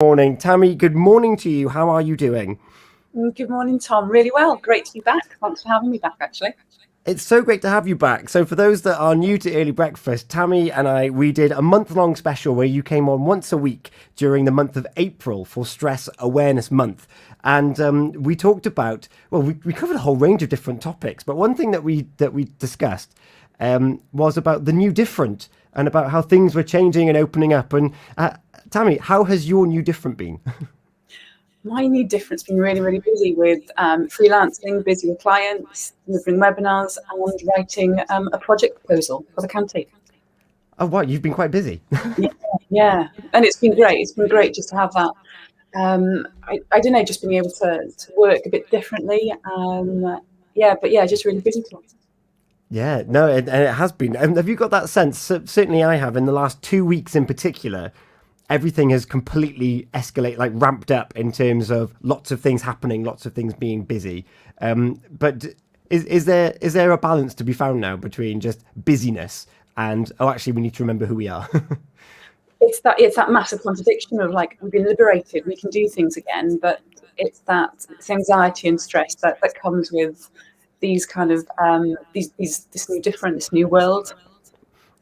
Morning, Tammy. Good morning to you. How are you doing? Good morning, Tom. Really well. Great to be back. Thanks for having me back, actually. It's so great to have you back. So, for those that are new to Early Breakfast, Tammy and we did a month-long special where you came on once a week during the month of April for Stress Awareness Month. And we talked about, we covered a whole range of different topics. But one thing that we discussed was about the new different and about how things were changing and opening up. And Tammy, how has your new different been? My new difference been really, really busy with freelancing, busy with clients, delivering webinars, and writing a project proposal for the county. Oh, wow, you've been quite busy. Yeah. And it's been great. It's been great just to have that. I don't know, just being able to work a bit differently. Just really busy. Yeah, no, and it has been. Have you got that sense? Certainly, I have. In the last 2 weeks, in particular, everything has completely escalated, like ramped up in terms of lots of things happening, lots of things being busy. But is there a balance to be found now between just busyness and actually we need to remember who we are? It's that massive contradiction of like, we've been liberated, we can do things again, but it's anxiety and stress that comes with these kind of this new world.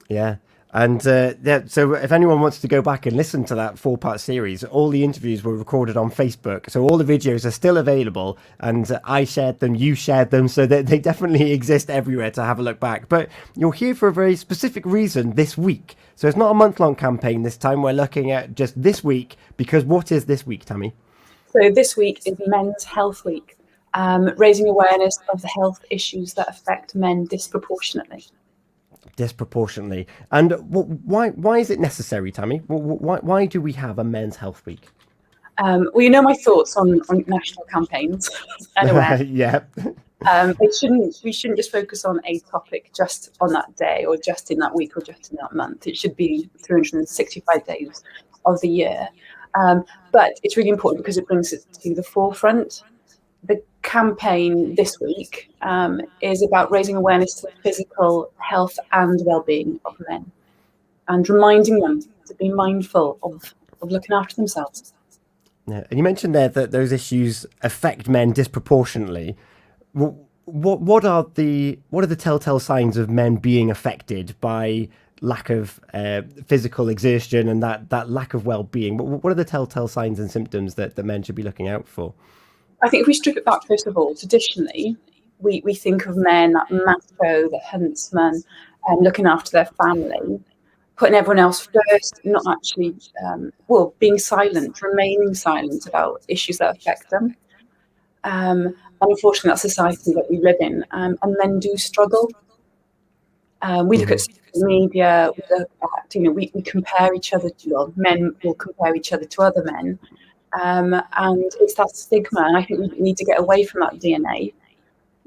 Yeah. And so if anyone wants to go back and listen to that 4-part series, all the interviews were recorded on Facebook. So all the videos are still available, and I shared them, you shared them, so that they definitely exist everywhere to have a look back. But you're here for a very specific reason this week. So it's not a month-long campaign this time. We're looking at just this week, because what is this week, Tammy? So this week is Men's Health Week, raising awareness of the health issues that affect men disproportionately. And why is it necessary, Tammy? Why do we have a Men's Health Week? You know my thoughts on national campaigns. Anyway, Yeah. we shouldn't just focus on a topic just on that day or just in that week or just in that month. It should be 365 days of the year. But it's really important because it brings it to the forefront. The campaign this week is about raising awareness to the physical health and well-being of men and reminding them to be mindful of looking after themselves. Yeah, and you mentioned there that those issues affect men disproportionately. What are the telltale signs of men being affected by lack of physical exertion and that lack of well-being? What are the telltale signs and symptoms that men should be looking out for? I think if we strip it back, first of all, traditionally, we think of men, that macho, the huntsman, looking after their family, putting everyone else first, not actually, being silent, remaining silent about issues that affect them. And unfortunately, that's society that we live in, and men do struggle. We look at social media, we compare each other men will compare each other to other men. And it's that stigma, and I think we need to get away from that DNA,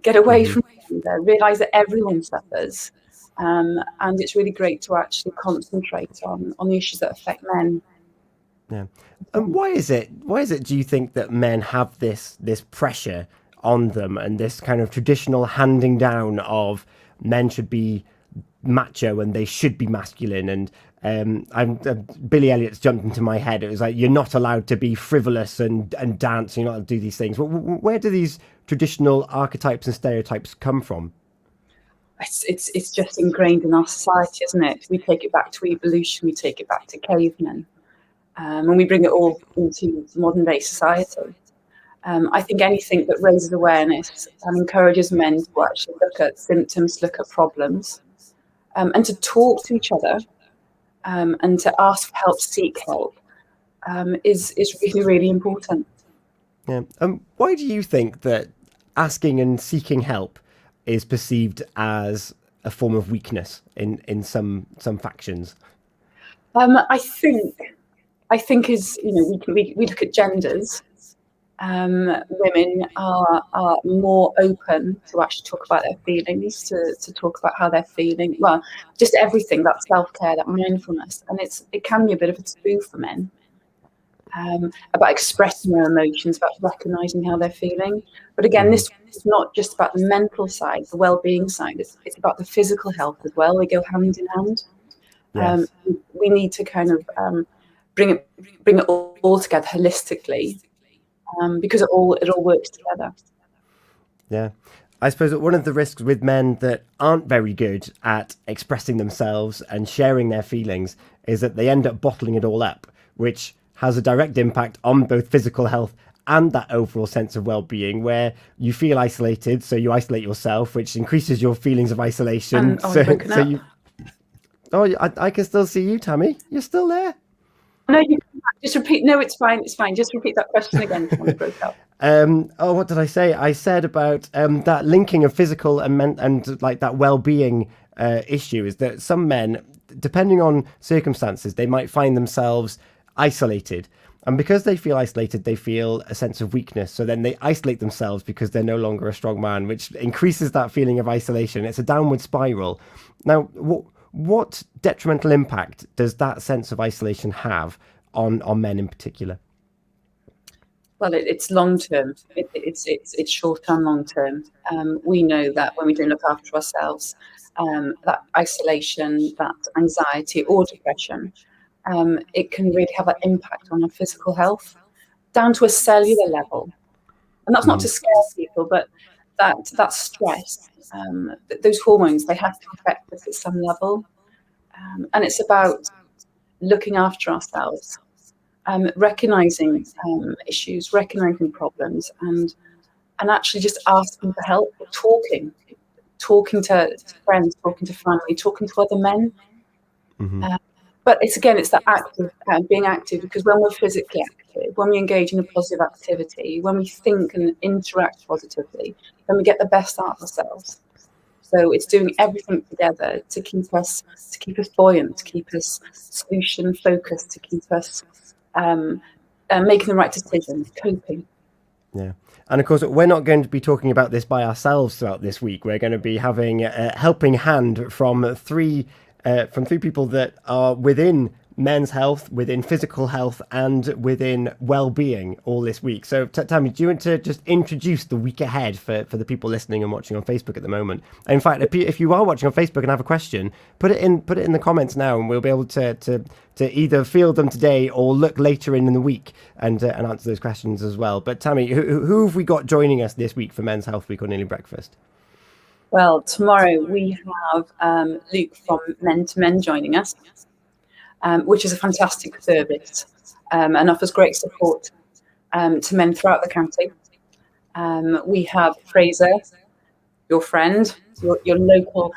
get away from gender, realise that everyone suffers, and it's really great to actually concentrate on the issues that affect men. Yeah, and why is it? Do you think that men have this pressure on them and this kind of traditional handing down of men should be macho and they should be masculine? And Billy Elliot's jumped into my head. It was like, you're not allowed to be frivolous and dance, you're not allowed to do these things. Where do these traditional archetypes and stereotypes come from? It's just ingrained in our society, isn't it? We take it back to evolution, we take it back to cavemen, and we bring it all into modern day society. I think anything that raises awareness and encourages men to actually look at symptoms, look at problems, and to talk to each other, and to ask for help, seek help, is really, really important. Yeah. Why do you think that asking and seeking help is perceived as a form of weakness in some factions? I think is, we look at genders. Women are more open to actually talk about their feelings, to talk about how they're feeling. Well, just everything, that self-care, that mindfulness, and it can be a bit of a taboo for men. About expressing their emotions, about recognizing how they're feeling. But again, this is not just about the mental side, the well-being side. It's about the physical health as well. They go hand in hand. Yes. We need to kind of bring it all together holistically, because it all works together. Yeah. I suppose that one of the risks with men that aren't very good at expressing themselves and sharing their feelings is that they end up bottling it all up, which has a direct impact on both physical health and that overall sense of well-being, where you feel isolated, so you isolate yourself, which increases your feelings of isolation. I can still see you, Tammy. You're still there. No, you just repeat. No, it's fine. It's fine. Just repeat that question again. When broke up. What did I say? I said about that linking of physical and like that well-being issue is that some men, depending on circumstances, they might find themselves isolated. And because they feel isolated, they feel a sense of weakness. So then they isolate themselves because they're no longer a strong man, which increases that feeling of isolation. It's a downward spiral. Now, what detrimental impact does that sense of isolation have on men in particular? Well, it's long term. It's short and long term. We know that when we don't look after ourselves, that isolation, that anxiety or depression, it can really have an impact on our physical health, down to a cellular level. And that's not to scare people, but that stress, those hormones, they have to affect us at some level. And it's about looking after ourselves, recognizing issues, recognizing problems, and actually just asking for help, talking to friends, talking to family, talking to other men. But it's that active, being active, because when we're physically active, when we engage in a positive activity, when we think and interact positively, then we get the best out of ourselves. So it's doing everything together to keep us buoyant, to keep us solution focused, to keep us making the right decisions, coping. Yeah. And of course, we're not going to be talking about this by ourselves throughout this week. We're going to be having a helping hand from three people that are within men's health, within physical health, and within well-being all this week. So, Tammy, do you want to just introduce the week ahead for the people listening and watching on Facebook at the moment? In fact, if you are watching on Facebook and have a question, put it in the comments now, and we'll be able to either field them today or look later in the week and answer those questions as well. But Tammy, who have we got joining us this week for Men's Health Week on Early Breakfast? Well, tomorrow we have Luke from Men2Men joining us, which is a fantastic service and offers great support to men throughout the county. We have Fraser, your friend, your local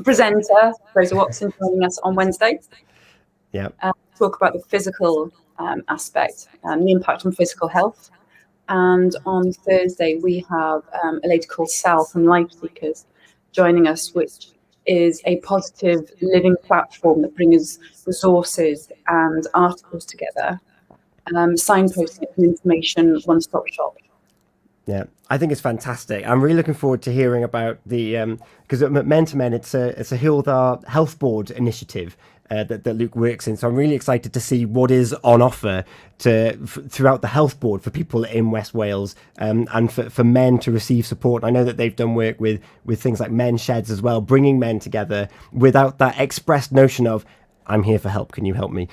presenter, Fraser Watson, joining us on Wednesday. Yeah. Talk about the physical aspect, the impact on physical health. And on Thursday, we have a lady called Sal from Life Seekers joining us, which is a positive living platform that brings resources and articles together, signposting and information, one-stop shop. Yeah, I think it's fantastic. I'm really looking forward to hearing about the because at Men2Men it's a Hildar Health Board initiative that Luke works in. So I'm really excited to see what is on offer throughout the health board for people in West Wales and for men to receive support. I know that they've done work with things like men's sheds as well, bringing men together without that expressed notion of, I'm here for help, can you help me?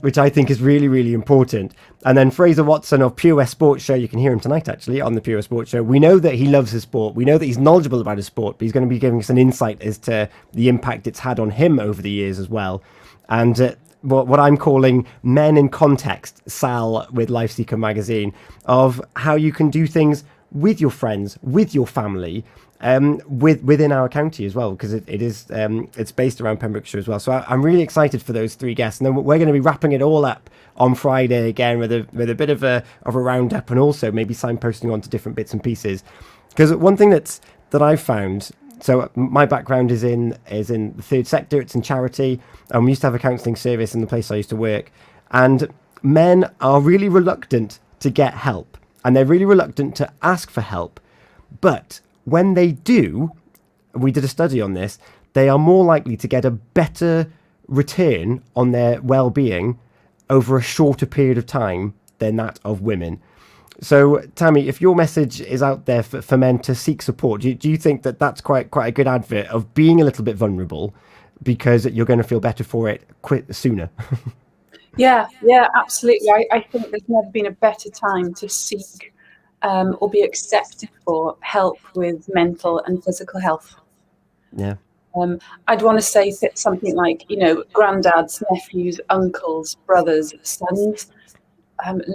Which I think is really, really important. And then Fraser Watson of Pure West Sports Show, you can hear him tonight actually on the Pure West Sports Show. We know that he loves his sport. We know that he's knowledgeable about his sport, but he's going to be giving us an insight as to the impact it's had on him over the years as well. And what I'm calling Men in Context, Sal with Lifeseeker magazine, of how you can do things with your friends, with your family, within our county as well, because it's based around Pembrokeshire as well. So I'm really excited for those three guests, and then we're going to be wrapping it all up on Friday again with a bit of a roundup, and also maybe signposting onto different bits and pieces. Because one thing that I've found, so my background is in the third sector, it's in charity, and we used to have a counselling service in the place I used to work, and men are really reluctant to get help, and they're really reluctant to ask for help, but when they do, we did a study on this, they are more likely to get a better return on their well-being over a shorter period of time than that of women. So, Tammy, if your message is out there for men to seek support, do you think that that's quite a good advert of being a little bit vulnerable because you're going to feel better for it sooner? Yeah, yeah, absolutely. I think there's never been a better time to seek or be accepted for help with mental and physical health. Yeah. I'd want to say something like, granddads, nephews, uncles, brothers, sons,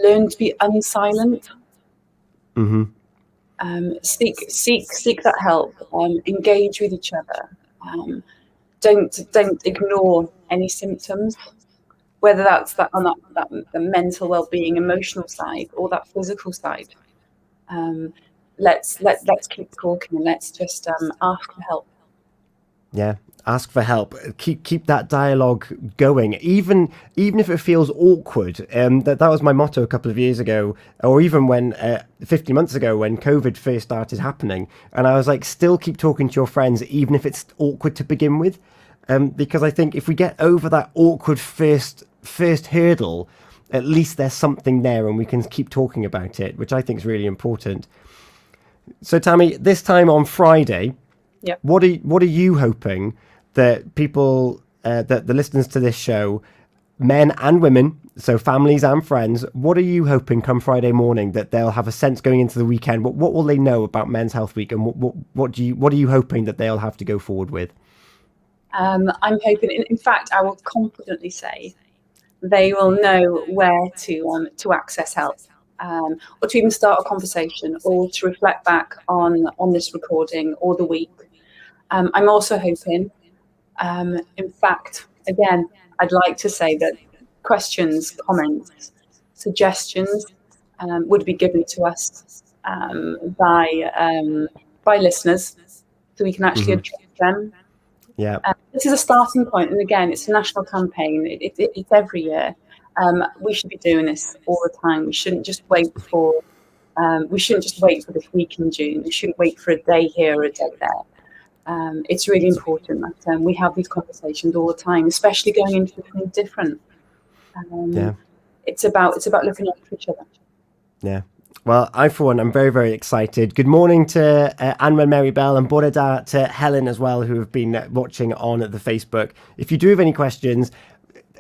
learn to be unsilent. Hmm. Seek that help. Engage with each other. Don't ignore any symptoms, whether that's that on that the mental well-being, emotional side, or that physical side. Um, let's keep talking and let's just ask for help. Yeah, ask for help. Keep that dialogue going, even if it feels awkward. That was my motto a couple of years ago, or even when 15 months ago when COVID first started happening, and I was like, still keep talking to your friends, even if it's awkward to begin with, because I think if we get over that awkward first hurdle, at least there's something there, and we can keep talking about it, which I think is really important. So, Tammy, this time on Friday. Yeah. What are you hoping that people, that the listeners to this show, men and women, so families and friends, what are you hoping come Friday morning that they'll have a sense going into the weekend? What will they know about Men's Health Week, and what are you hoping that they'll have to go forward with? I'm hoping. In fact, I will confidently say they will know where to access help, or to even start a conversation, or to reflect back on this recording or the week. I'm also hoping, in fact, again, I'd like to say that questions, comments, suggestions would be given to us by listeners, so we can actually address them. Yeah. This is a starting point, and again, it's a national campaign. It's every year. We should be doing this all the time. We shouldn't just wait for. We shouldn't just wait for this week in June. We shouldn't wait for a day here or a day there. It's really important that we have these conversations all the time, especially going into something different. Yeah. It's about looking after each other. Yeah. Well, I, for one, I'm very, very excited. Good morning to Anne and Mary Bell, and Borada to Helen as well, who have been watching on the Facebook. If you do have any questions,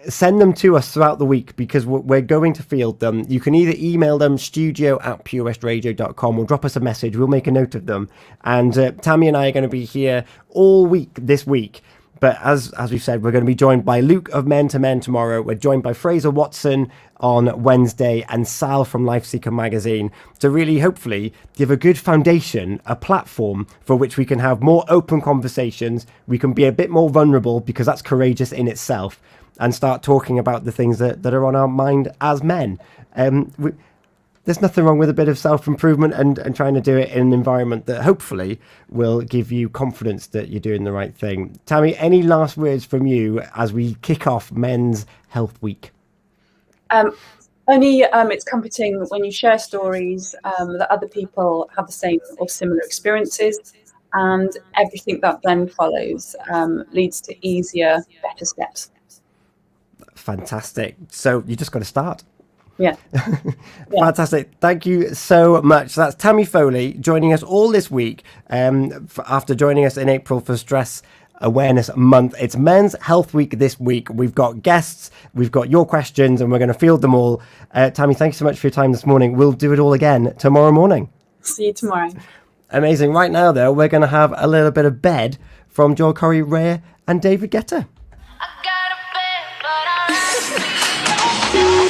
send them to us throughout the week, because we're going to field them. You can either email them studio@purewestradio.com or drop us a message. We'll make a note of them. And Tammy and I are going to be here all week this week. But as we've said, we're going to be joined by Luke of Men2Men tomorrow. We're joined by Fraser Watson on Wednesday, and Sal from Lifeseeker magazine, to really hopefully give a good foundation, a platform for which we can have more open conversations. We can be a bit more vulnerable, because that's courageous in itself, and start talking about the things that are on our mind as men. There's nothing wrong with a bit of self-improvement and trying to do it in an environment that hopefully will give you confidence that you're doing the right thing. Tammy, any last words from you as we kick off Men's Health Week? Only it's comforting when you share stories that other people have the same or similar experiences, and everything that then follows leads to easier, better steps. Fantastic. So you just got to start. Yeah. Fantastic. Thank you so much. That's Tammy Foley joining us all this week after joining us in April for Stress Awareness Month. It's Men's Health Week this week. We've got guests, we've got your questions, and we're going to field them all. Tammy, thank you so much for your time this morning. We'll do it all again tomorrow morning. See you tomorrow. Amazing. Right now, though, we're going to have a little bit of Bed from Joel Corey Ray and David Guetta.